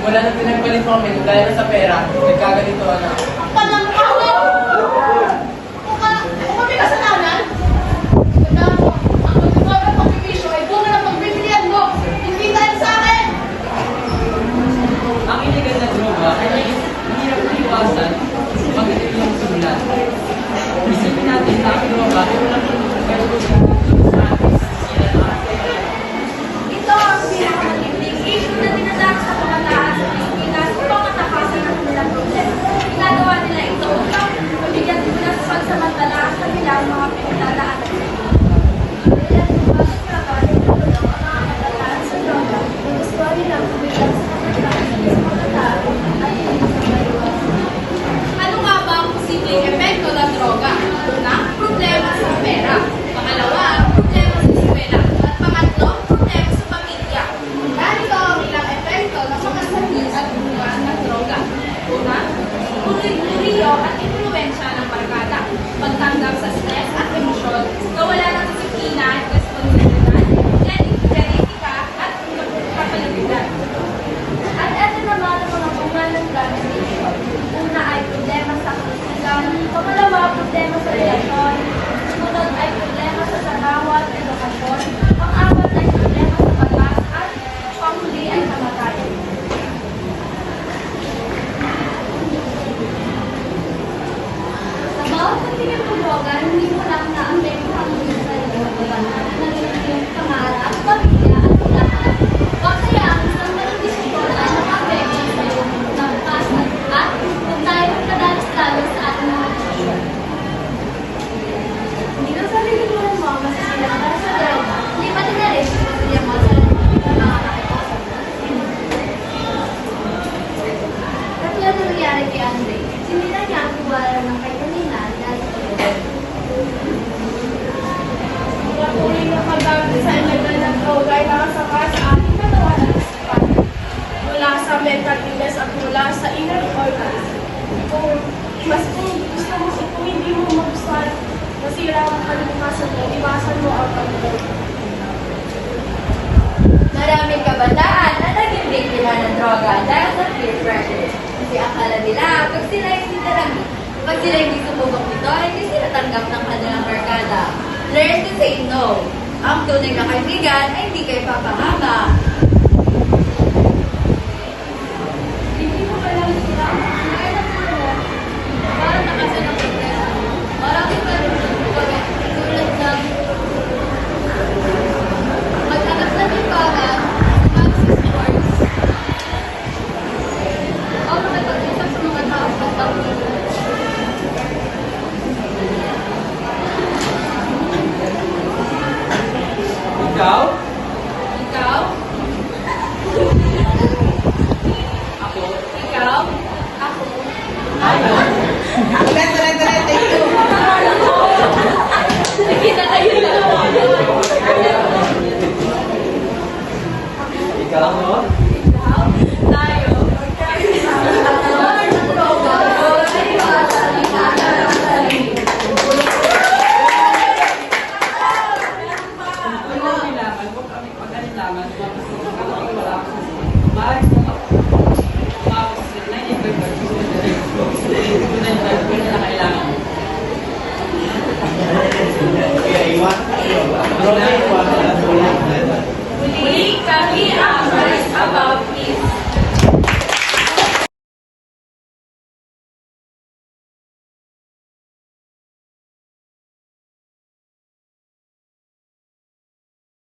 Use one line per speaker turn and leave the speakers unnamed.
Wala na pinagpalit mo kami, dahil na sa pera, nagkaganito na.
Ang palang kawan! Kung kami kasalanan, tanda mo, ang pagkakawa ng pagpipasyo ay bunga ng pagbibilihan mo. Hindi dahil sa akin!
Ang iligal na droga ay mahirap na iwasan pag ito yung simulan. Isipin natin na ang droga ay walang pagkakaroon sa ating sila na
Ito ang pinakamatinding issue na dinadanas sa kabataan sa Pilipinas upang matakasan ang kanilang problema. Ginagawa nila ito upang mabigyan nila sa pagsamantala ang kanilang mga pinagdadaanan. Kaya bakit nga ba nagtutulong ang mga kabataan sa droga? Gusto nilang kumigyan sa kabataan at hindi maiwasan.
Ano nga ba ang posibleng epekto ng droga? Una, problema sa pera. Pangalawa, problema sa eskwela. At pangatlo, problema sa pamilya. Narito ang ilang epekto ng mga sabi at bunga ng droga. Una, puriyo at impluensya ng barkada. Pagtanggap sa stress at emosyon, kawalan ng disiplina, responsibilidad, genetika at kapalagitan.
At ito naman ang mga bunga ng drug addiction. Una ay problema sa kalusugan, pangalawa problema sa relasyon, sumunod ay problema sa trabaho at edukasyon, pang-apat ay problema sa batas at panghuli ay kamatayan. Sa bawat pagtingin ng droga, hindi mo lang na ang ang iyong sarili ng kabataan, naging iyong pangarap, pamilya at lahat. Kaya ang isang maling desisyon ay nakapekto sa iyong nabukasan at kung tayo magkadalas lalo sa ating mga desisyon. Hindi lang sarili mo lang mo ang masisira para sa droga, hindi pati na rin sa pamilya mo sa mga nakikosap mo. Katulad ng nangyari kay Andre, sinira niya ang tiwala ng kay kanina dahil sa droga.
Patuloy na paggamit sa illegal na droga ay nakasama sa ating katawan at isipan. Mula sa mental illness at mula sa inner organs. Kung gusto mo, kung hindi mo magustuhan, masira ang kalimukasan mo, iwasan mo ang pagkakas.
Maraming kabataan na naging biktima ng droga dahil sa peer pressure. Kasi akala nila, pag sila hindi sumubok nito, hindi sila tanggap ng kanilang barkada. Learn to say no. Ang tunay na kaibigan ay hindi kayo papahama. Hindi mo ba lang sila ang parang nakasan ng protesto. Maraming tulad ng mag-anak na timbangan, mag-sis sports, o makipag-usap sa mga taong pagpapagod.
ikaw,
Ikaw?
ako,
Ikaw? Ako?
Nakita tayo lang.
ikaw, no?
Tayo.
Kung kailangan, kung kami pag-alilangan,